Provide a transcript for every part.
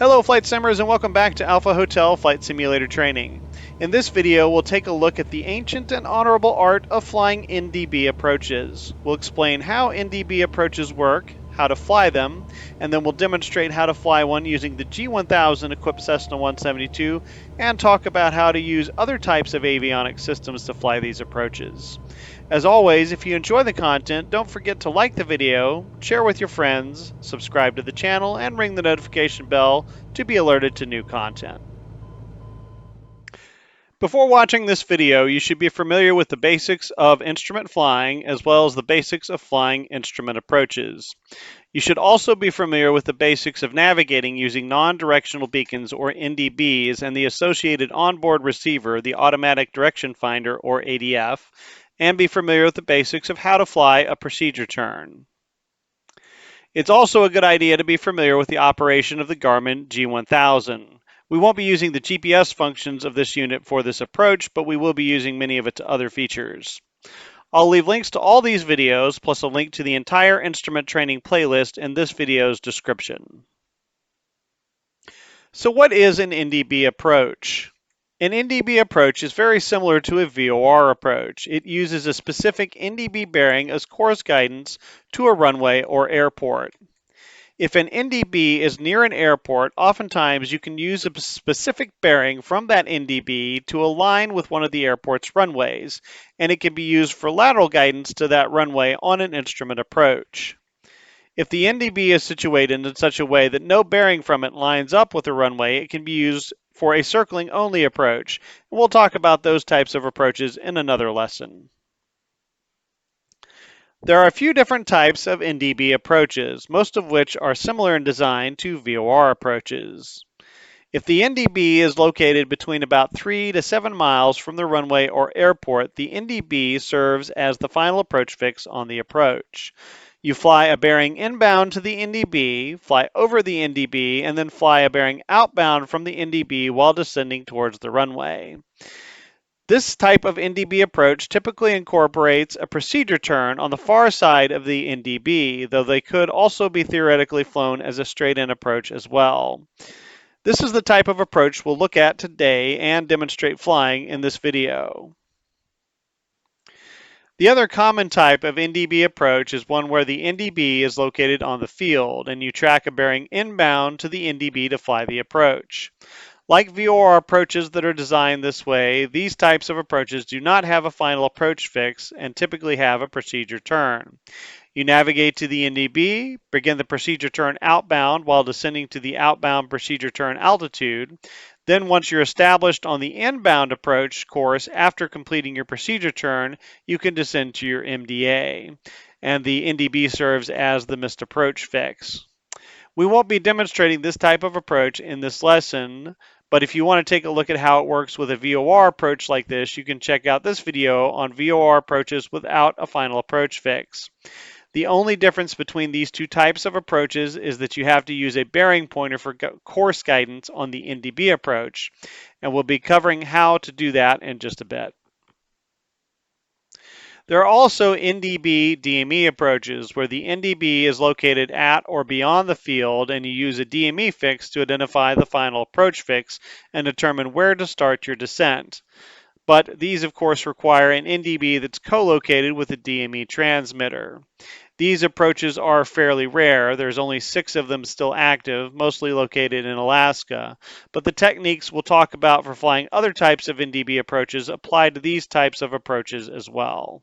Hello Flight Simmers and welcome back to Alpha Hotel Flight Simulator Training. In this video we'll take a look at the ancient and honorable art of flying NDB approaches. We'll explain how NDB approaches work, how to fly them, and then we'll demonstrate how to fly one using the G1000 equipped Cessna 172 and talk about how to use other types of avionics systems to fly these approaches. As always, if you enjoy the content, don't forget to like the video, share with your friends, subscribe to the channel, and ring the notification bell to be alerted to new content. Before watching this video, you should be familiar with the basics of instrument flying as well as the basics of flying instrument approaches. You should also be familiar with the basics of navigating using non-directional beacons or NDBs and the associated onboard receiver, the Automatic Direction Finder or ADF, and be familiar with the basics of how to fly a procedure turn. It's also a good idea to be familiar with the operation of the Garmin G1000. We won't be using the GPS functions of this unit for this approach, but we will be using many of its other features. I'll leave links to all these videos, plus a link to the entire instrument training playlist in this video's description. So what is an NDB approach? An NDB approach is very similar to a VOR approach. It uses a specific NDB bearing as course guidance to a runway or airport. If an NDB is near an airport, oftentimes you can use a specific bearing from that NDB to align with one of the airport's runways, and it can be used for lateral guidance to that runway on an instrument approach. If the NDB is situated in such a way that no bearing from it lines up with the runway, it can be used for a circling only approach. And we'll talk about those types of approaches in another lesson. There are a few different types of NDB approaches, most of which are similar in design to VOR approaches. If the NDB is located between about 3 to 7 miles from the runway or airport, the NDB serves as the final approach fix on the approach. You fly a bearing inbound to the NDB, fly over the NDB, and then fly a bearing outbound from the NDB while descending towards the runway. This type of NDB approach typically incorporates a procedure turn on the far side of the NDB, though they could also be theoretically flown as a straight-in approach as well. This is the type of approach we'll look at today and demonstrate flying in this video. The other common type of NDB approach is one where the NDB is located on the field and you track a bearing inbound to the NDB to fly the approach. Like VOR approaches that are designed this way, these types of approaches do not have a final approach fix and typically have a procedure turn. You navigate to the NDB, begin the procedure turn outbound while descending to the outbound procedure turn altitude. Then once you're established on the inbound approach course after completing your procedure turn, you can descend to your MDA. And the NDB serves as the missed approach fix. We won't be demonstrating this type of approach in this lesson, but if you want to take a look at how it works with a VOR approach like this, you can check out this video on VOR approaches without a final approach fix. The only difference between these two types of approaches is that you have to use a bearing pointer for course guidance on the NDB approach, and we'll be covering how to do that in just a bit. There are also NDB DME approaches where the NDB is located at or beyond the field and you use a DME fix to identify the final approach fix and determine where to start your descent. But these of course require an NDB that's co-located with a DME transmitter. These approaches are fairly rare. There's only 6 of them still active, mostly located in Alaska. But the techniques we'll talk about for flying other types of NDB approaches apply to these types of approaches as well.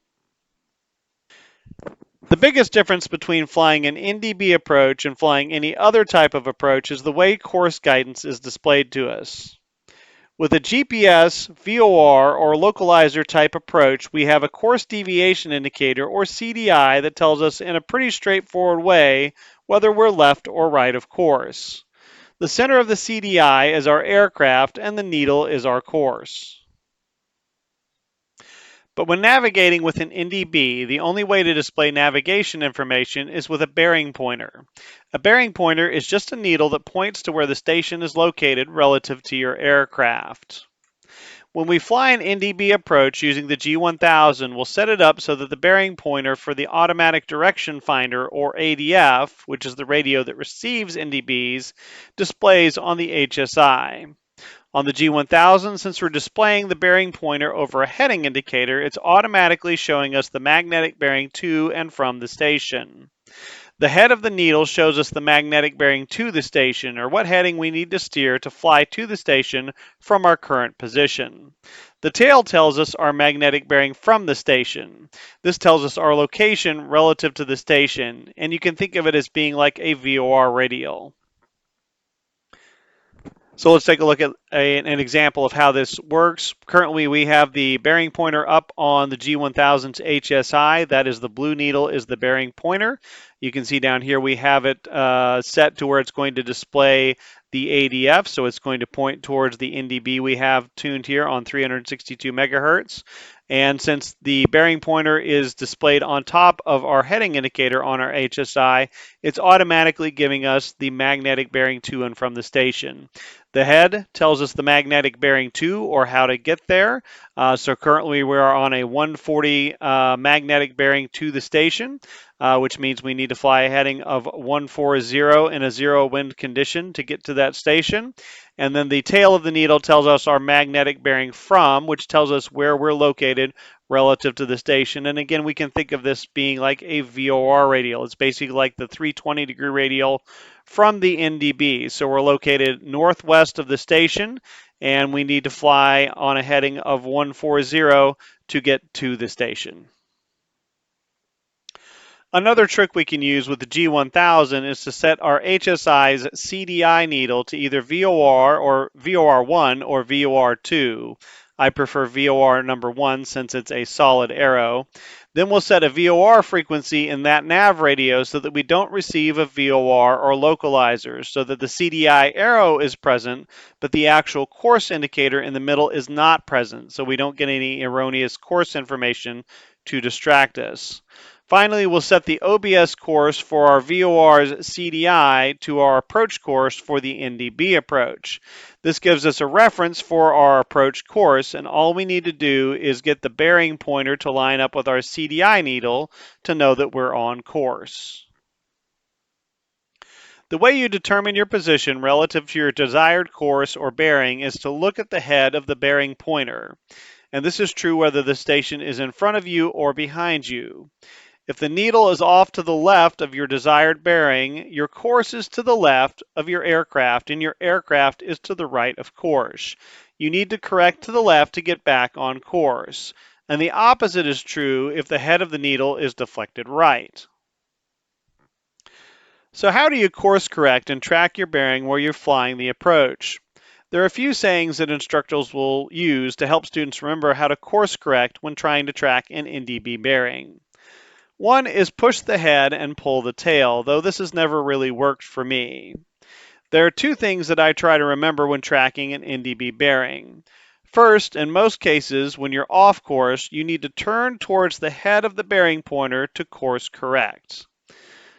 The biggest difference between flying an NDB approach and flying any other type of approach is the way course guidance is displayed to us. With a GPS, VOR, or localizer type approach, we have a course deviation indicator, or CDI, that tells us in a pretty straightforward way whether we're left or right of course. The center of the CDI is our aircraft, and the needle is our course. But when navigating with an NDB, the only way to display navigation information is with a bearing pointer. A bearing pointer is just a needle that points to where the station is located relative to your aircraft. When we fly an NDB approach using the G1000, we'll set it up so that the bearing pointer for the automatic direction finder, or ADF, which is the radio that receives NDBs, displays on the HSI. On the G1000, since we're displaying the bearing pointer over a heading indicator, it's automatically showing us the magnetic bearing to and from the station. The head of the needle shows us the magnetic bearing to the station, or what heading we need to steer to fly to the station from our current position. The tail tells us our magnetic bearing from the station. This tells us our location relative to the station, and you can think of it as being like a VOR radial. So let's take a look at an example of how this works. Currently, we have the bearing pointer up on the G1000's HSI. That is, the blue needle is the bearing pointer. You can see down here we have it set to where it's going to display the ADF, so it's going to point towards the NDB we have tuned here on 362 megahertz. And since the bearing pointer is displayed on top of our heading indicator on our HSI, it's automatically giving us the magnetic bearing to and from the station. The head tells us the magnetic bearing to, or how to get there. So currently we are on a 140 magnetic bearing to the station, which means we need to fly a heading of 140 in a zero wind condition to get to that station. And then the tail of the needle tells us our magnetic bearing from, which tells us where we're located relative to the station. And again, we can think of this being like a VOR radial. It's basically like the 320-degree radial from the NDB. So we're located northwest of the station, and we need to fly on a heading of 140 to get to the station. Another trick we can use with the G1000 is to set our HSI's CDI needle to either VOR or VOR1 or VOR2. I prefer VOR number 1 since it's a solid arrow. Then we'll set a VOR frequency in that nav radio so that we don't receive a VOR or localizer, so that the CDI arrow is present, but the actual course indicator in the middle is not present, so we don't get any erroneous course information to distract us. Finally, we'll set the OBS course for our VOR's CDI to our approach course for the NDB approach. This gives us a reference for our approach course, and all we need to do is get the bearing pointer to line up with our CDI needle to know that we're on course. The way you determine your position relative to your desired course or bearing is to look at the head of the bearing pointer. And this is true whether the station is in front of you or behind you. If the needle is off to the left of your desired bearing, your course is to the left of your aircraft, and your aircraft is to the right of course. You need to correct to the left to get back on course. And the opposite is true if the head of the needle is deflected right. So how do you course correct and track your bearing where you're flying the approach? There are a few sayings that instructors will use to help students remember how to course correct when trying to track an NDB bearing. One is push the head and pull the tail, though this has never really worked for me. There are two things that I try to remember when tracking an NDB bearing. First, in most cases, when you're off course, you need to turn towards the head of the bearing pointer to course correct.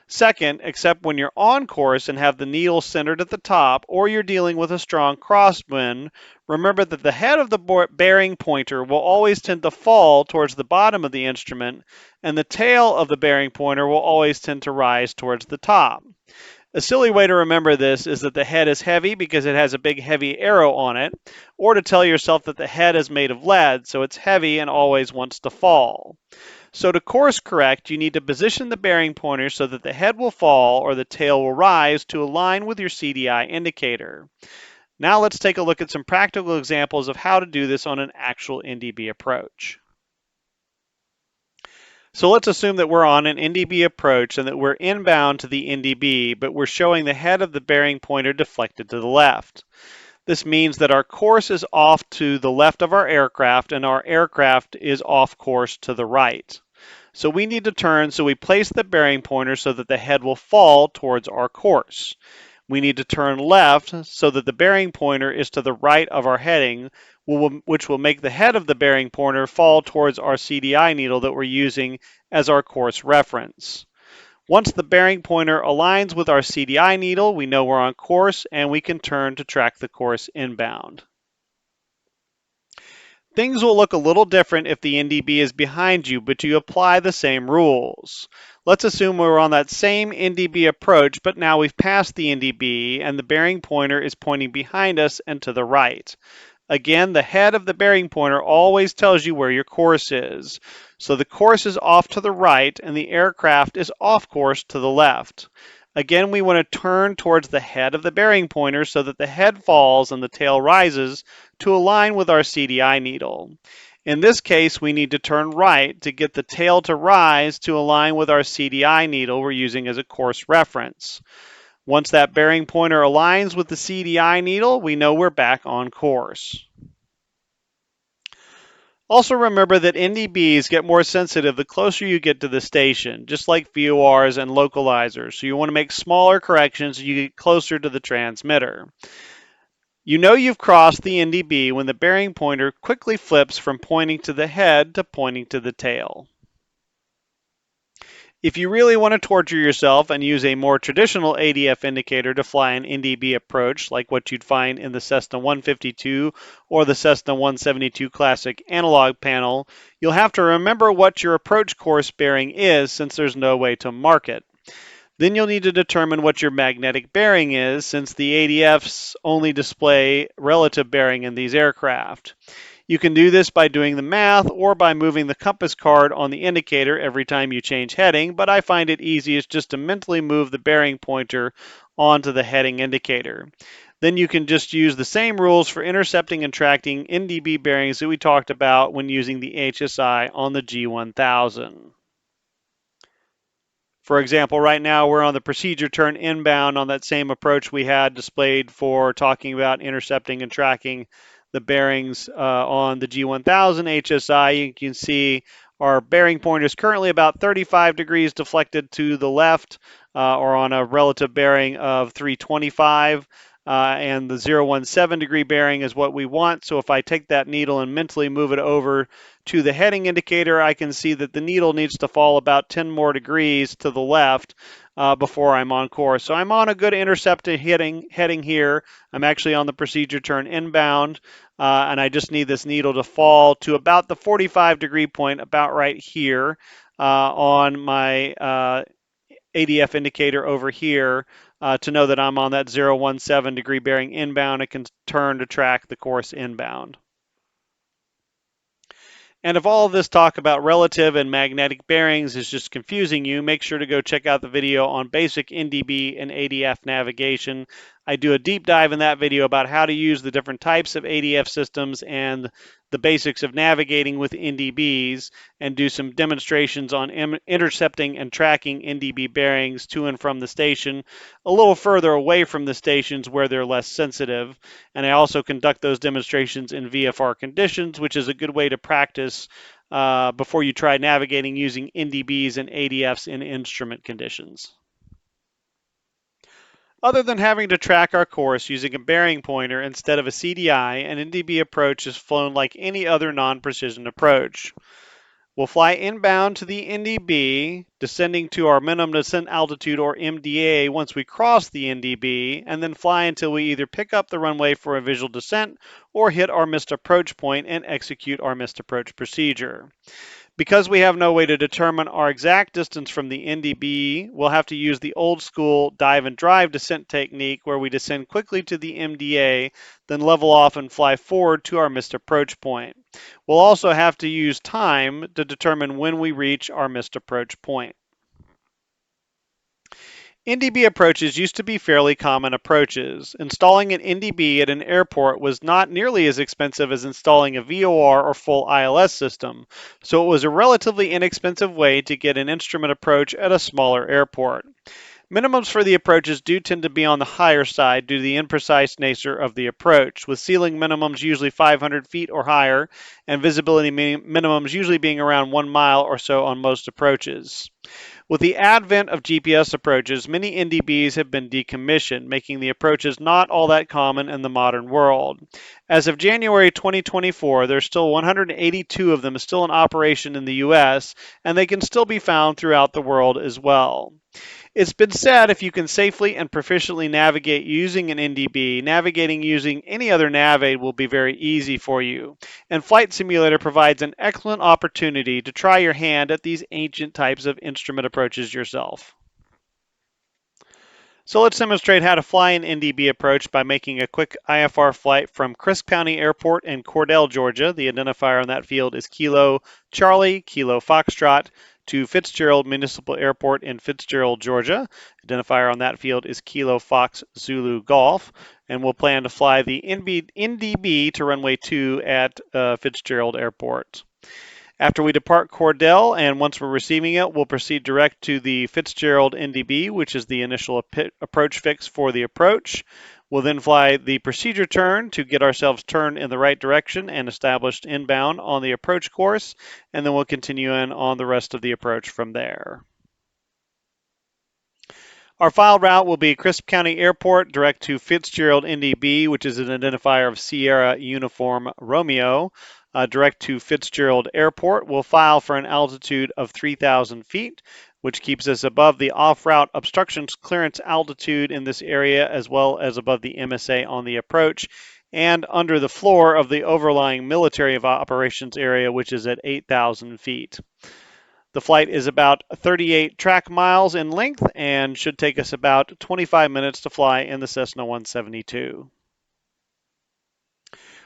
Second, except when you're on course and have the needle centered at the top, or you're dealing with a strong crosswind, remember that the head of the bearing pointer will always tend to fall towards the bottom of the instrument, and the tail of the bearing pointer will always tend to rise towards the top. A silly way to remember this is that the head is heavy because it has a big heavy arrow on it, or to tell yourself that the head is made of lead, so it's heavy and always wants to fall. So to course correct, you need to position the bearing pointer so that the head will fall or the tail will rise to align with your CDI indicator. Now let's take a look at some practical examples of how to do this on an actual NDB approach. So let's assume that we're on an NDB approach and that we're inbound to the NDB, but we're showing the head of the bearing pointer deflected to the left. This means that our course is off to the left of our aircraft and our aircraft is off course to the right. So we need to turn, so we place the bearing pointer so that the head will fall towards our course. We need to turn left so that the bearing pointer is to the right of our heading, which will make the head of the bearing pointer fall towards our CDI needle that we're using as our course reference. Once the bearing pointer aligns with our CDI needle, we know we're on course and we can turn to track the course inbound. Things will look a little different if the NDB is behind you, but you apply the same rules. Let's assume we're on that same NDB approach, but now we've passed the NDB and the bearing pointer is pointing behind us and to the right. Again, the head of the bearing pointer always tells you where your course is. So the course is off to the right and the aircraft is off course to the left. Again, we want to turn towards the head of the bearing pointer so that the head falls and the tail rises to align with our CDI needle. In this case, we need to turn right to get the tail to rise to align with our CDI needle we're using as a course reference. Once that bearing pointer aligns with the CDI needle, we know we're back on course. Also remember that NDBs get more sensitive the closer you get to the station, just like VORs and localizers, so you want to make smaller corrections as you get closer to the transmitter. You know you've crossed the NDB when the bearing pointer quickly flips from pointing to the head to pointing to the tail. If you really want to torture yourself and use a more traditional ADF indicator to fly an NDB approach, like what you'd find in the Cessna 152 or the Cessna 172 Classic analog panel, you'll have to remember what your approach course bearing is since there's no way to mark it. Then you'll need to determine what your magnetic bearing is since the ADFs only display relative bearing in these aircraft. You can do this by doing the math or by moving the compass card on the indicator every time you change heading, but I find it easiest just to mentally move the bearing pointer onto the heading indicator. Then you can just use the same rules for intercepting and tracking NDB bearings that we talked about when using the HSI on the G1000. For example, right now we're on the procedure turn inbound on that same approach we had displayed for talking about intercepting and tracking the bearings on the G1000 HSI. You can see our bearing pointer is currently about 35 degrees deflected to the left or on a relative bearing of 325. And the 017 degree bearing is what we want. So if I take that needle and mentally move it over to the heading indicator, I can see that the needle needs to fall about 10 more degrees to the left before I'm on course. So I'm on a good intercepted heading here. I'm actually on the procedure turn inbound, and I just need this needle to fall to about the 45 degree point, about right here on my ADF indicator over here to know that I'm on that 017 degree bearing inbound. I can turn to track the course inbound. And if all of this talk about relative and magnetic bearings is just confusing you, make sure to go check out the video on basic NDB and ADF navigation. I do a deep dive in that video about how to use the different types of ADF systems and the basics of navigating with NDBs, and do some demonstrations on intercepting and tracking NDB bearings to and from the station, a little further away from the stations where they're less sensitive. And I also conduct those demonstrations in VFR conditions, which is a good way to practice before you try navigating using NDBs and ADFs in instrument conditions. Other than having to track our course using a bearing pointer instead of a CDI, an NDB approach is flown like any other non-precision approach. We'll fly inbound to the NDB, descending to our minimum descent altitude or MDA once we cross the NDB, and then fly until we either pick up the runway for a visual descent or hit our missed approach point and execute our missed approach procedure. Because we have no way to determine our exact distance from the NDB, we'll have to use the old school dive and drive descent technique where we descend quickly to the MDA, then level off and fly forward to our missed approach point. We'll also have to use time to determine when we reach our missed approach point. NDB approaches used to be fairly common approaches. Installing an NDB at an airport was not nearly as expensive as installing a VOR or full ILS system, so it was a relatively inexpensive way to get an instrument approach at a smaller airport. Minimums for the approaches do tend to be on the higher side due to the imprecise nature of the approach, with ceiling minimums usually 500 feet or higher, and visibility minimums usually being around 1 mile or so on most approaches. With the advent of GPS approaches, many NDBs have been decommissioned, making the approaches not all that common in the modern world. As of January 2024, there's still 182 of them still in operation in the US, and they can still be found throughout the world as well. It's been said if you can safely and proficiently navigate using an NDB, navigating using any other nav aid will be very easy for you. And Flight Simulator provides an excellent opportunity to try your hand at these ancient types of instrument approaches yourself. So let's demonstrate how to fly an NDB approach by making a quick IFR flight from Crisp County Airport in Cordell, Georgia. The identifier on that field is Kilo Charlie, Kilo Foxtrot, to Fitzgerald Municipal Airport in Fitzgerald, Georgia. Identifier on that field is Kilo Fox Zulu Golf. And we'll plan to fly the NDB to runway 2 at Fitzgerald Airport. After we depart Cordell, and once we're receiving it, we'll proceed direct to the Fitzgerald NDB, which is the initial approach fix for the approach. We'll then fly the procedure turn to get ourselves turned in the right direction and established inbound on the approach course, and then we'll continue in on the rest of the approach from there. Our file route will be Crisp County Airport direct to Fitzgerald NDB, which is an identifier of Sierra Uniform Romeo. Direct to Fitzgerald Airport. We'll file for an altitude of 3,000 feet, which keeps us above the off-route obstructions clearance altitude in this area, as well as above the MSA on the approach, and under the floor of the overlying military operations area, which is at 8,000 feet. The flight is about 38 track miles in length and should take us about 25 minutes to fly in the Cessna 172.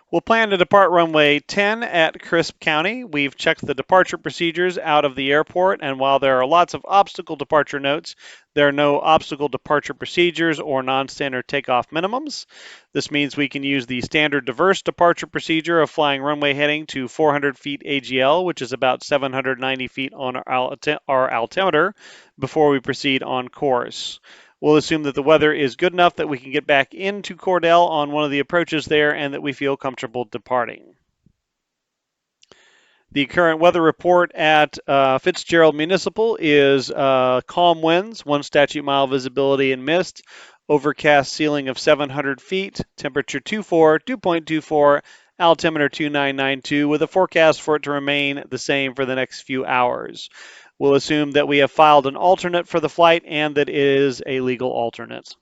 We'll plan to depart runway 10 at Crisp County. We've checked the departure procedures out of the airport, and while there are lots of obstacle departure notes, there are no obstacle departure procedures or non-standard takeoff minimums. This means we can use the standard diverse departure procedure of flying runway heading to 400 feet AGL, which is about 790 feet on our altimeter, before we proceed on course. We'll assume that the weather is good enough that we can get back into Cordell on one of the approaches there and that we feel comfortable departing. The current weather report at Fitzgerald Municipal is calm winds, 1 statute mile visibility and mist, overcast ceiling of 700 feet, temperature 24, dew point 24, altimeter 2992, with a forecast for it to remain the same for the next few hours. We'll assume that we have filed an alternate for the flight and that it is a legal alternate.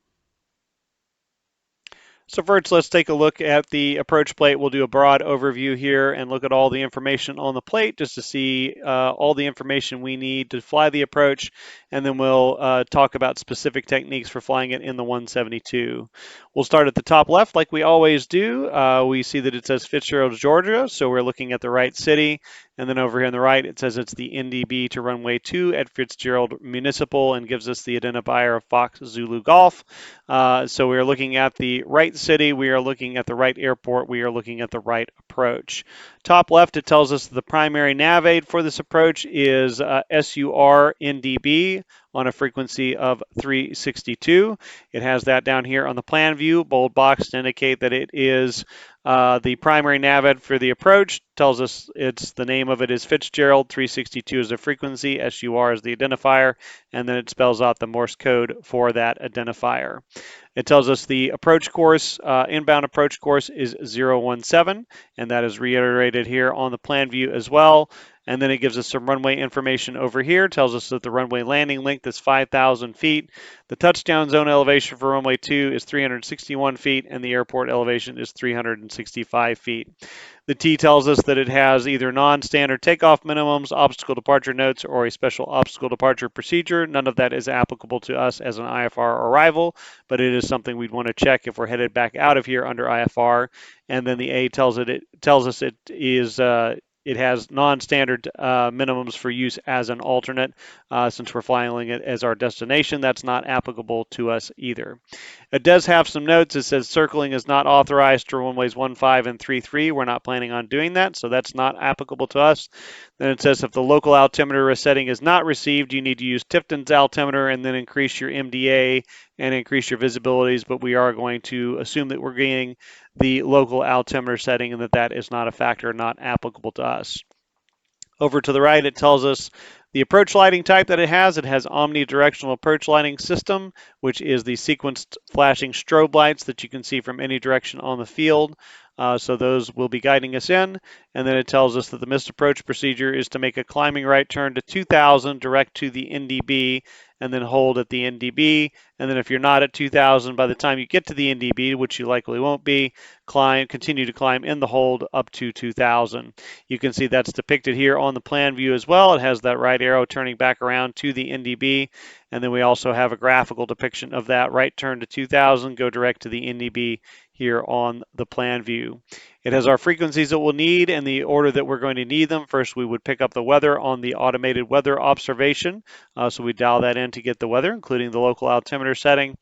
So first, let's take a look at the approach plate. We'll do a broad overview here and look at all the information on the plate just to see all the information we need to fly the approach, and then we'll talk about specific techniques for flying it in the 172. We'll start at the top left like we always do. We see that it says Fitzgerald, Georgia, so we're looking at the right city. And then over here on the right, it says it's the NDB to runway 2 at Fitzgerald Municipal and gives us the identifier of Fox Zulu Golf. So we are looking at the right city, we are looking at the right airport, we are looking at the right approach. Top left, it tells us the primary nav aid for this approach is SUR NDB on a frequency of 362. It has that down here on the plan view, bold box to indicate that it is the primary nav aid for the approach. Tells us it's the name of it is Fitzgerald, 362 is the frequency, SUR is the identifier, and then it spells out the Morse code for that identifier. It tells us the approach course, inbound approach course is 017, and that is reiterated here on the plan view as well. And then it gives us some runway information over here. Tells us that the runway landing length is 5,000 feet. The touchdown zone elevation for runway 2 is 361 feet, and the airport elevation is 365 feet. The T tells us that it has either non-standard takeoff minimums, obstacle departure notes, or a special obstacle departure procedure. None of that is applicable to us as an IFR arrival, but it is something we'd want to check if we're headed back out of here under IFR. And then the A tells us it is it has non-standard minimums for use as an alternate. Since we're flying it as our destination, that's not applicable to us either. It does have some notes. It says circling is not authorized to runways 15 and 33. We're not planning on doing that, so that's not applicable to us. Then it says if the local altimeter setting is not received, you need to use Tifton's altimeter and then increase your MDA and increase your visibilities, but we are going to assume that we're getting the local altimeter setting and that is not a factor, not applicable to us. Over to the right, it tells us the approach lighting type that it has. It has omnidirectional approach lighting system, which is the sequenced flashing strobe lights that you can see from any direction on the field. So those will be guiding us in. And then it tells us that the missed approach procedure is to make a climbing right turn to 2,000 direct to the NDB, and then hold at the NDB. And then if you're not at 2,000 by the time you get to the NDB, which you likely won't be, continue to climb in the hold up to 2,000. You can see that's depicted here on the plan view as well. It has that right arrow turning back around to the NDB. And then we also have a graphical depiction of that right turn to 2,000, go direct to the NDB here on the plan view. It has our frequencies that we'll need and the order that we're going to need them. First, we would pick up the weather on the automated weather observation. So we dial that in to get the weather, including the local altimeter setting.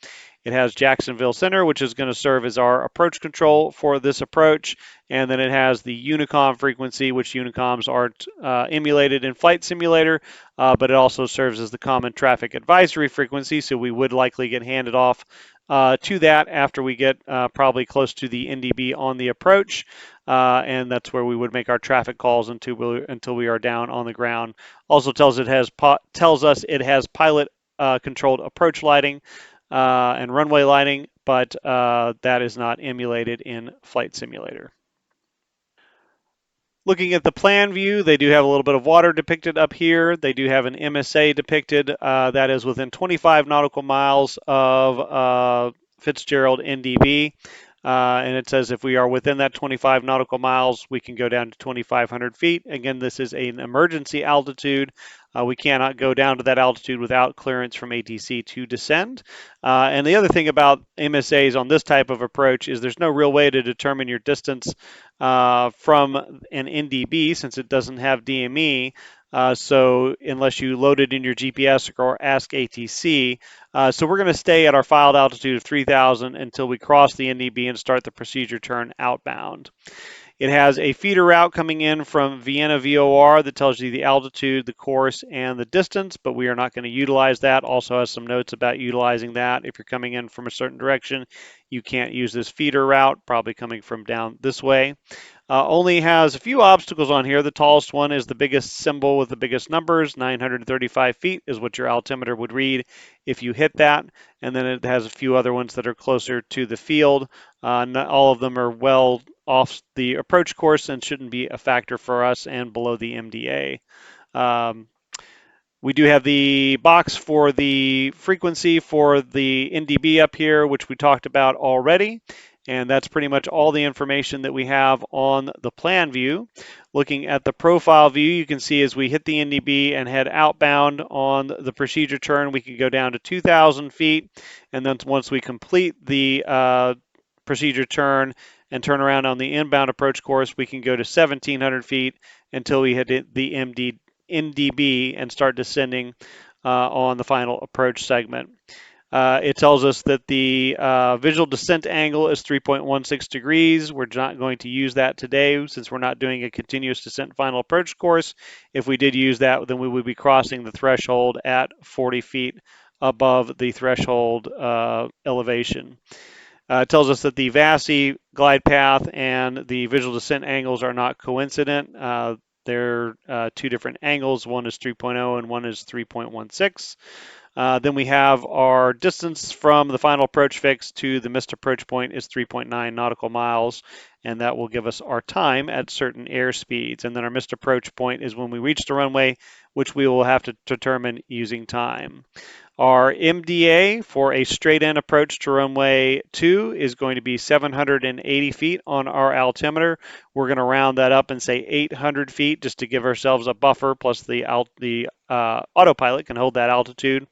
It has Jacksonville Center, which is going to serve as our approach control for this approach. And then it has the Unicom frequency, which Unicoms aren't emulated in Flight Simulator, but it also serves as the common traffic advisory frequency. So we would likely get handed off to that after we get probably close to the NDB on the approach. And that's where we would make our traffic calls until we are down on the ground. Also tells us it has pilot controlled approach lighting and runway lighting, but that is not emulated in Flight Simulator. Looking at the plan view, they do have a little bit of water depicted up here. They do have an MSA depicted that is within 25 nautical miles of Fitzgerald NDB. And it says if we are within that 25 nautical miles, we can go down to 2,500 feet. Again, this is an emergency altitude. We cannot go down to that altitude without clearance from ATC to descend. And the other thing about MSAs on this type of approach is there's no real way to determine your distance from an NDB since it doesn't have DME. So unless you load it in your GPS or ask ATC, so we're going to stay at our filed altitude of 3,000 until we cross the NDB and start the procedure turn outbound. It has a feeder route coming in from Vienna VOR that tells you the altitude, the course, and the distance, but we are not going to utilize that. Also has some notes about utilizing that. If you're coming in from a certain direction, you can't use this feeder route, probably coming from down this way. Only has a few obstacles on here. The tallest one is the biggest symbol with the biggest numbers. 935 feet is what your altimeter would read if you hit that. And then it has a few other ones that are closer to the field. Not all of them are well off the approach course and shouldn't be a factor for us and below the MDA. We do have the box for the frequency for the NDB up here, which we talked about already. And that's pretty much all the information that we have on the plan view. Looking at the profile view, you can see as we hit the NDB and head outbound on the procedure turn, we can go down to 2,000 feet. And then once we complete the procedure turn and turn around on the inbound approach course, we can go to 1,700 feet until we hit the NDB and start descending on the final approach segment. It tells us that the visual descent angle is 3.16 degrees. We're not going to use that today since we're not doing a continuous descent final approach course. If we did use that, then we would be crossing the threshold at 40 feet above the threshold elevation. It tells us that the VASI glide path and the visual descent angles are not coincident. They're two different angles. One is 3.0 and one is 3.16. Then we have our distance from the final approach fix to the missed approach point is 3.9 nautical miles, and that will give us our time at certain air speeds. And then our missed approach point is when we reach the runway, which we will have to determine using time. Our MDA for a straight-in approach to runway 2 is going to be 780 feet on our altimeter. We're going to round that up and say 800 feet just to give ourselves a buffer, plus the autopilot can hold that altitude.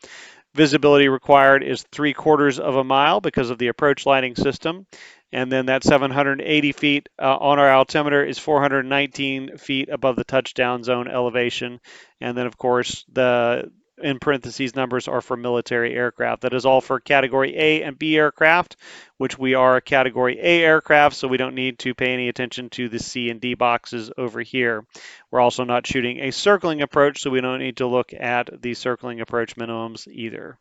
Visibility required is 3/4 of a mile because of the approach lighting system. And then that 780 feet on our altimeter is 419 feet above the touchdown zone elevation. And then, of course, the in parentheses numbers are for military aircraft. That is all for Category A and B aircraft, which we are a Category A aircraft, so we don't need to pay any attention to the C and D boxes over here. We're also not shooting a circling approach, so we don't need to look at the circling approach minimums either.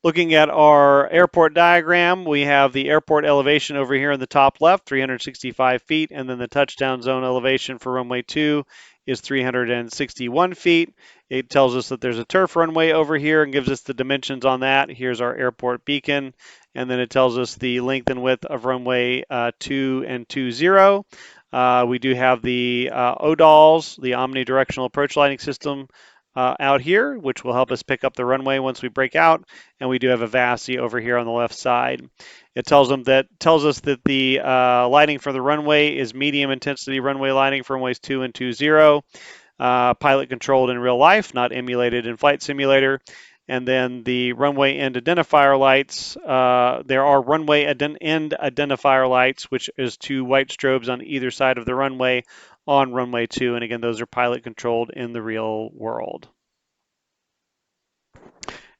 Looking at our airport diagram, we have the airport elevation over here in the top left, 365 feet, and then the touchdown zone elevation for runway 2 is 361 feet. It tells us that there's a turf runway over here and gives us the dimensions on that. Here's our airport beacon, and then it tells us the length and width of runway 2 and 20. We do have the ODALs, the omnidirectional approach lighting system, out here, which will help us pick up the runway once we break out. And we do have a VASI over here on the left side. It tells us that the lighting for the runway is medium intensity runway lighting for runways 2 and 20. Pilot controlled in real life, not emulated in flight simulator. And then the runway end identifier lights. There are runway end identifier lights, which is 2 white strobes on either side of the runway on runway 2. And again, those are pilot controlled in the real world.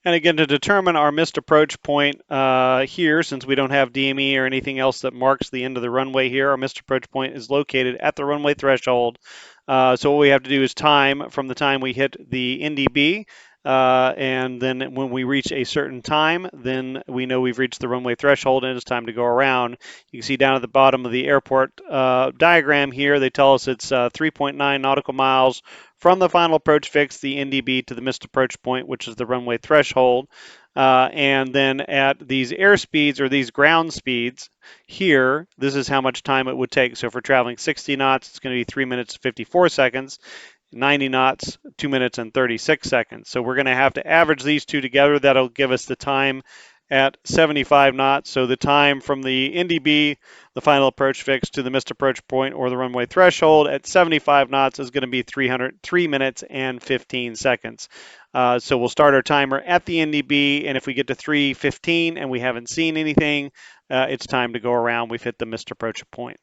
And again, to determine our missed approach point here, since we don't have DME or anything else that marks the end of the runway here, our missed approach point is located at the runway threshold. So what we have to do is time from the time we hit the NDB, and then when we reach a certain time, then we know we've reached the runway threshold and it's time to go around. You can see down at the bottom of the airport diagram here, they tell us it's 3.9 nautical miles from the final approach fix, the NDB, to the missed approach point, which is the runway threshold. And then at these airspeeds or these ground speeds here, this is how much time it would take. So if we're traveling 60 knots, it's going to be 3 minutes 54 seconds. 90 knots, 2 minutes and 36 seconds. So we're going to have to average these two together. That'll give us the time at 75 knots. So the time from the NDB, the final approach fix, to the missed approach point or the runway threshold at 75 knots is going to be 3 minutes and 15 seconds. So we'll start our timer at the NDB, and if we get to 3:15 and we haven't seen anything, it's time to go around. We've hit the missed approach point.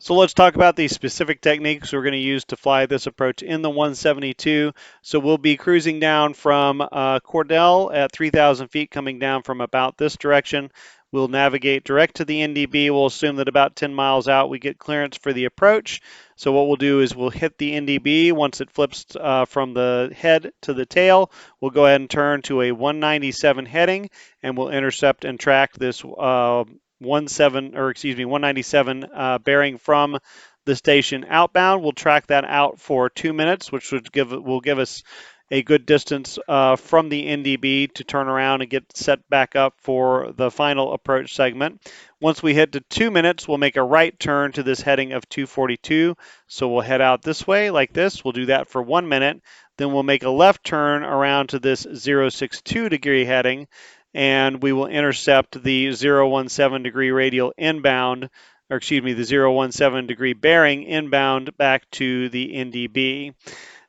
So let's talk about the specific techniques we're going to use to fly this approach in the 172. So we'll be cruising down from Cordell at 3,000 feet, coming down from about this direction. We'll navigate direct to the NDB. We'll assume that about 10 miles out we get clearance for the approach. So what we'll do is we'll hit the NDB. Once it flips from the head to the tail, we'll go ahead and turn to a 197 heading, and we'll intercept and track this 197 bearing from the station outbound. We'll track that out for 2 minutes, which will give us a good distance from the NDB to turn around and get set back up for the final approach segment. Once we hit to 2 minutes, we'll make a right turn to this heading of 242. So we'll head out this way like this. We'll do that for 1 minute. Then we'll make a left turn around to this 062 degree heading, and we will intercept the 017 degree radial inbound, or excuse me, the 017 degree bearing inbound back to the NDB.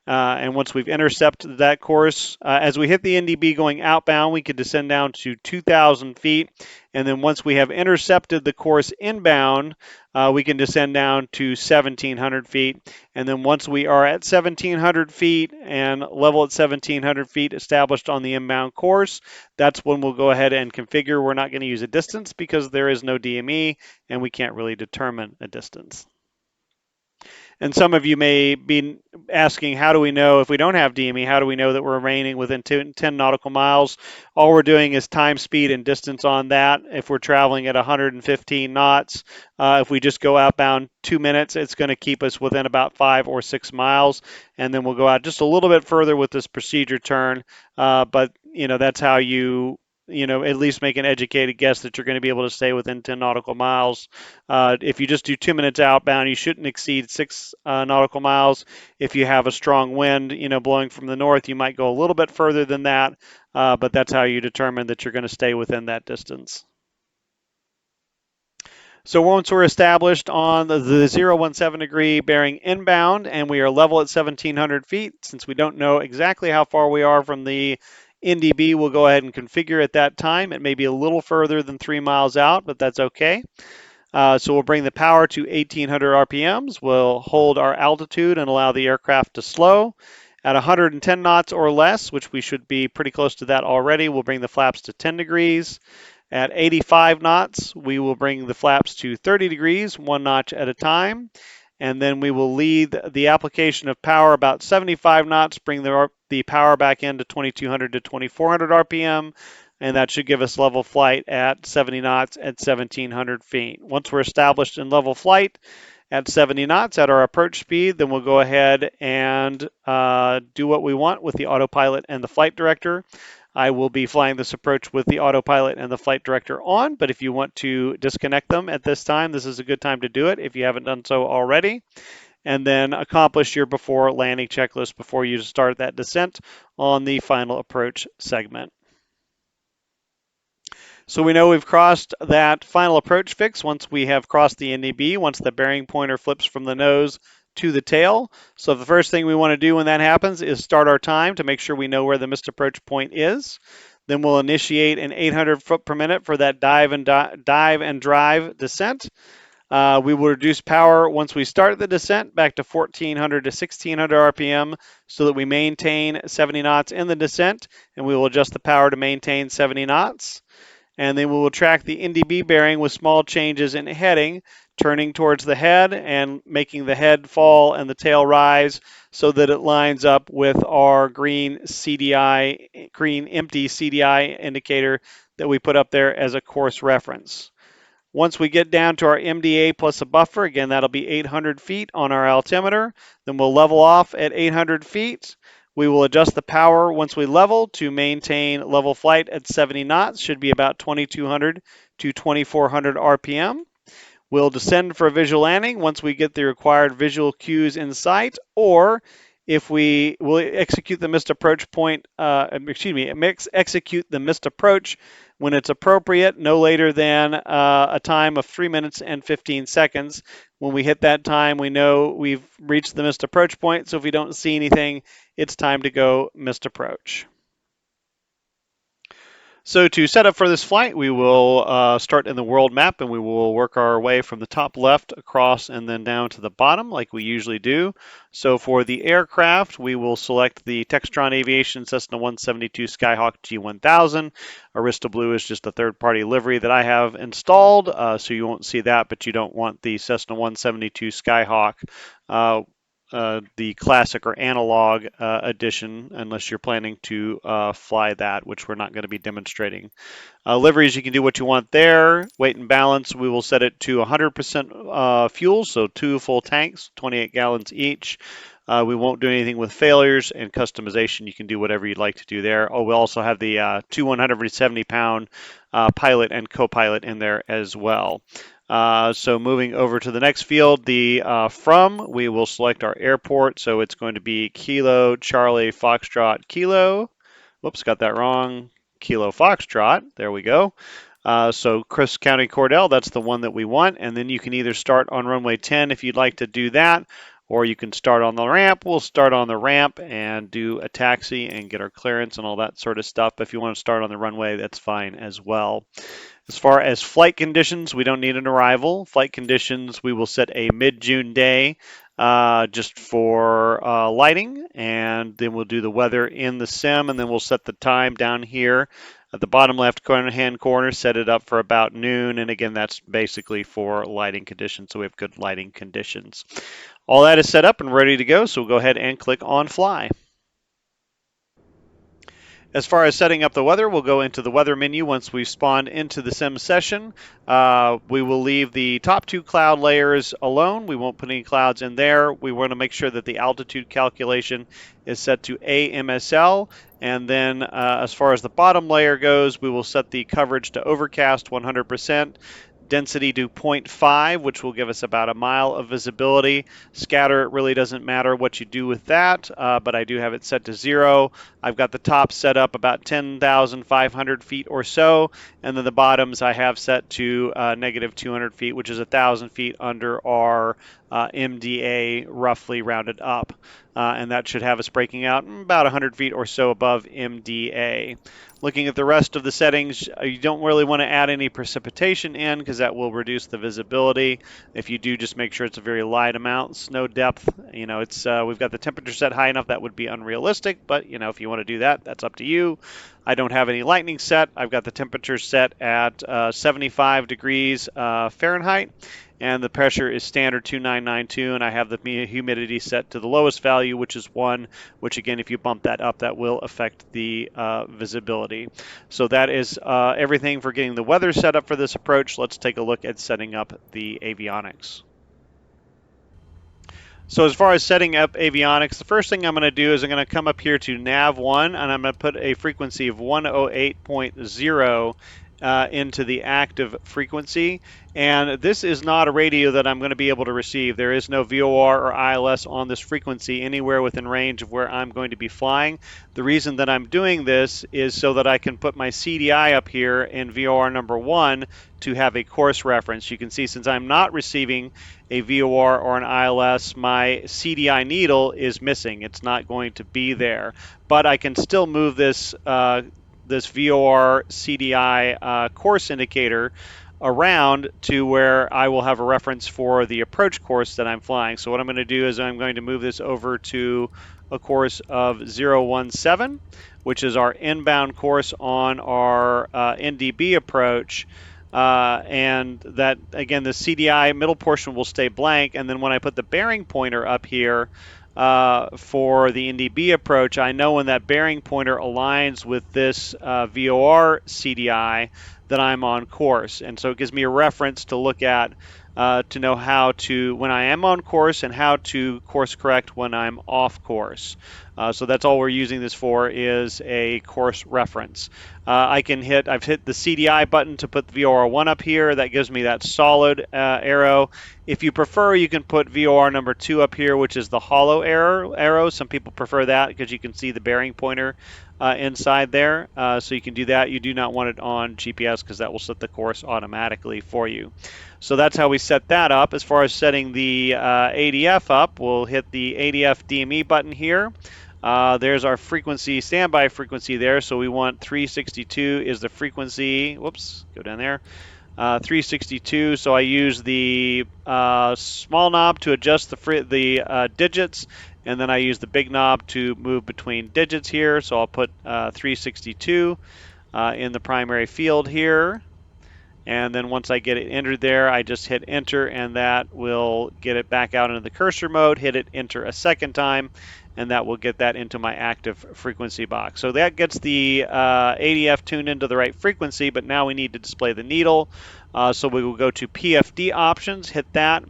And once we've intercepted that course, as we hit the NDB going outbound, we could descend down to 2,000 feet. And then once we have intercepted the course inbound, we can descend down to 1,700 feet. And then once we are at 1,700 feet and level at 1,700 feet established on the inbound course, that's when we'll go ahead and configure. We're not going to use a distance because there is no DME and we can't really determine a distance. And some of you may be asking, how do we know if we don't have DME, how do we know that we're remaining within 10 nautical miles? All we're doing is time, speed, and distance on that. If we're traveling at 115 knots, if we just go outbound 2 minutes, it's going to keep us within about 5 or 6 miles. And then we'll go out just a little bit further with this procedure turn. But, that's how you at least make an educated guess that you're going to be able to stay within 10 nautical miles. If you just do 2 minutes outbound, you shouldn't exceed 6 nautical miles. If you have a strong wind, blowing from the north, you might go a little bit further than that, but that's how you determine that you're going to stay within that distance. So once we're established on the 017 degree bearing inbound and we are level at 1,700 feet, since we don't know exactly how far we are from the NDB, we'll go ahead and configure at that time. It may be a little further than 3 miles out, but that's okay. So we'll bring the power to 1,800 RPMs. We'll hold our altitude and allow the aircraft to slow. At 110 knots or less, which we should be pretty close to that already, we'll bring the flaps to 10 degrees. At 85 knots, we will bring the flaps to 30 degrees, 1 notch at a time. And then we will lead the application of power about 75 knots, bring the power back into 2,200 to 2,400 RPM, and that should give us level flight at 70 knots at 1,700 feet. Once we're established in level flight at 70 knots at our approach speed, then we'll go ahead and do what we want with the autopilot and the flight director. I will be flying this approach with the autopilot and the flight director on, but if you want to disconnect them at this time, this is a good time to do it if you haven't done so already. and then accomplish your before landing checklist before you start that descent on the final approach segment. So we know we've crossed that final approach fix once we have crossed the NDB, once the bearing pointer flips from the nose to the tail. So the first thing we want to do when that happens is start our time to make sure we know where the missed approach point is. Then we'll initiate an 800 foot per minute for that dive and drive descent. We will reduce power once we start the descent back to 1400 to 1600 RPM so that we maintain 70 knots in the descent, and we will adjust the power to maintain 70 knots. And then we will track the NDB bearing with small changes in heading, turning towards the head and making the head fall and the tail rise so that it lines up with our green empty CDI indicator that we put up there as a course reference. Once we get down to our MDA plus a buffer, again, that'll be 800 feet on our altimeter. Then we'll level off at 800 feet. We will adjust the power once we level to maintain level flight at 70 knots, should be about 2200 to 2400 RPM. We'll descend for a visual landing once we get the required visual cues in sight, or if we will execute the missed approach execute the missed approach when it's appropriate, no later than a time of 3 minutes and 15 seconds. When we hit that time, we know we've reached the missed approach point, so if we don't see anything, it's time to go missed approach. So to set up for this flight, we will start in the world map, and we will work our way from the top left across and then down to the bottom like we usually do. So for the aircraft, we will select the Textron Aviation Cessna 172 Skyhawk G1000. Arista Blue is just a third-party livery that I have installed, so you won't see that, but you don't want the Cessna 172 Skyhawk the classic or analog edition, unless you're planning to fly that, which we're not going to be demonstrating. Liveries, you can do what you want there. Weight and balance, we will set it to 100% fuel, so 2 full tanks, 28 gallons each. We won't do anything with failures, and customization, you can do whatever you'd like to do there. Oh, we also have the 2 170-pound pilot and co-pilot in there as well. So moving over to the next field, the from, we will select our airport. So it's going to be Kilo Charlie Foxtrot Kilo. Whoops, got that wrong. Kilo Foxtrot. There we go. So Chris County Cordell, that's the one that we want. And then you can either start on runway 10 if you'd like to do that, or you can start on the ramp. We'll start on the ramp and do a taxi and get our clearance and all that sort of stuff. If you want to start on the runway, that's fine as well. As far as flight conditions, we don't need an arrival. Flight conditions, we will set a mid-June day just for lighting, and then we'll do the weather in the sim, and then we'll set the time down here at the bottom left hand corner, set it up for about noon, and again, that's basically for lighting conditions, so we have good lighting conditions. All that is set up and ready to go, so we'll go ahead and click on Fly. As far as setting up the weather, we'll go into the weather menu once we've spawned into the sim session. We will leave the top 2 cloud layers alone. We won't put any clouds in there. We want to make sure that the altitude calculation is set to AMSL. And then as far as the bottom layer goes, we will set the coverage to overcast 100%. Density to 0.5, which will give us about a mile of visibility. Scatter, it really doesn't matter what you do with that, but I do have it set to 0. I've got the top set up about 10,500 feet or so, and then the bottoms I have set to negative 200 feet, which is 1,000 feet under our MDA, roughly rounded up. And that should have us breaking out about 100 feet or so above MDA. Looking at the rest of the settings, you don't really want to add any precipitation in because that will reduce the visibility. If you do, just make sure it's a very light amount. Snow depth, it's we've got the temperature set high enough that would be unrealistic, but if you want to do that, that's up to you. I don't have any lightning set. I've got the temperature set at 75 degrees Fahrenheit. And the pressure is standard 2992, and I have the humidity set to the lowest value, which is 1, which again, if you bump that up, that will affect the visibility. So that is everything for getting the weather set up for this approach. Let's take a look at setting up the avionics. So as far as setting up avionics, the first thing I'm going to do is I'm going to come up here to nav1, and I'm going to put a frequency of 108.0 into the active frequency. And this is not a radio that I'm going to be able to receive. There is no VOR or ILS on this frequency anywhere within range of where I'm going to be flying. The reason that I'm doing this is so that I can put my CDI up here in VOR number 1 to have a course reference. You can see since I'm not receiving a VOR or an ILS, my CDI needle is missing. It's not going to be there. But I can still move this this VOR CDI course indicator around to where I will have a reference for the approach course that I'm flying. So what I'm going to do is I'm going to move this over to a course of 017, which is our inbound course on our NDB approach. And that, again, the CDI middle portion will stay blank. And then when I put the bearing pointer up here, for the NDB approach, I know when that bearing pointer aligns with this VOR CDI that I'm on course. And so it gives me a reference to look at to know how to, when I am on course, and how to course correct when I'm off course. So that's all we're using this for, is a course reference. I've hit the CDI button to put the VOR1 up here. That gives me that solid arrow. If you prefer, you can put VOR number 2 up here, which is the hollow arrow. Some people prefer that because you can see the bearing pointer inside there. So you can do that. You do not want it on GPS because that will set the course automatically for you. So that's how we set that up. As far as setting the ADF up, we'll hit the ADF DME button here. There's our frequency, standby frequency there. So we want 362 is the frequency. Whoops, go down there. 362. So I use the small knob to adjust the digits, and then I use the big knob to move between digits here. So I'll put 362 in the primary field here. And then once I get it entered there, I just hit enter, and that will get it back out into the cursor mode. Hit it enter a second time, and that will get that into my active frequency box. So that gets the ADF tuned into the right frequency, but now we need to display the needle. So we will go to PFD options, hit that,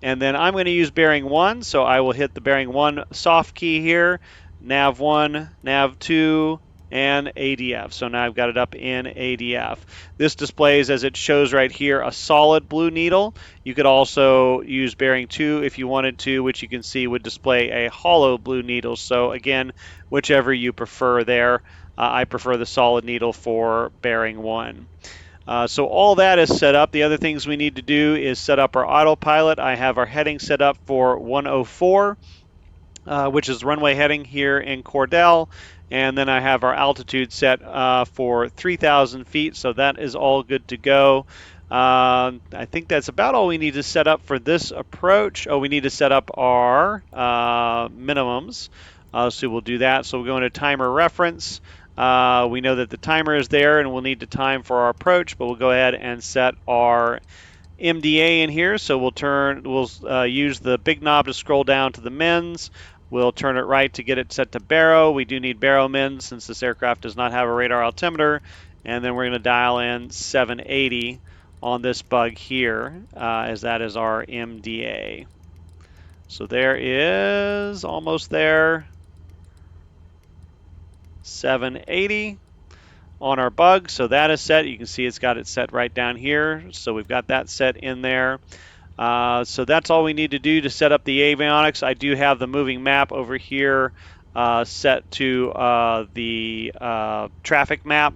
and then I'm going to use bearing 1, so I will hit the bearing 1 soft key here, nav 1, nav 2, and ADF. So now I've got it up in ADF. This displays, as it shows right here, a solid blue needle. You could also use bearing 2 if you wanted to, which you can see would display a hollow blue needle. So again, whichever you prefer there. I prefer the solid needle for bearing 1. So all that is set up. The other things we need to do is set up our autopilot. I have our heading set up for 104, which is runway heading here in Cordell. And then I have our altitude set for 3,000 feet, so that is all good to go. I think that's about all we need to set up for this approach. Oh, we need to set up our minimums, so we'll do that. So we'll go into timer reference. We know that the timer is there, and we'll need to time for our approach, but we'll go ahead and set our MDA in here. So we'll use the big knob to scroll down to the mins. We'll turn it right to get it set to baro. We do need baro mins since this aircraft does not have a radar altimeter. And then we're going to dial in 780 on this bug here, as that is our MDA. So there is, almost there, 780 on our bug. So that is set. You can see it's got it set right down here. So we've got that set in there. So that's all we need to do to set up the avionics. I do have the moving map over here set to the traffic map,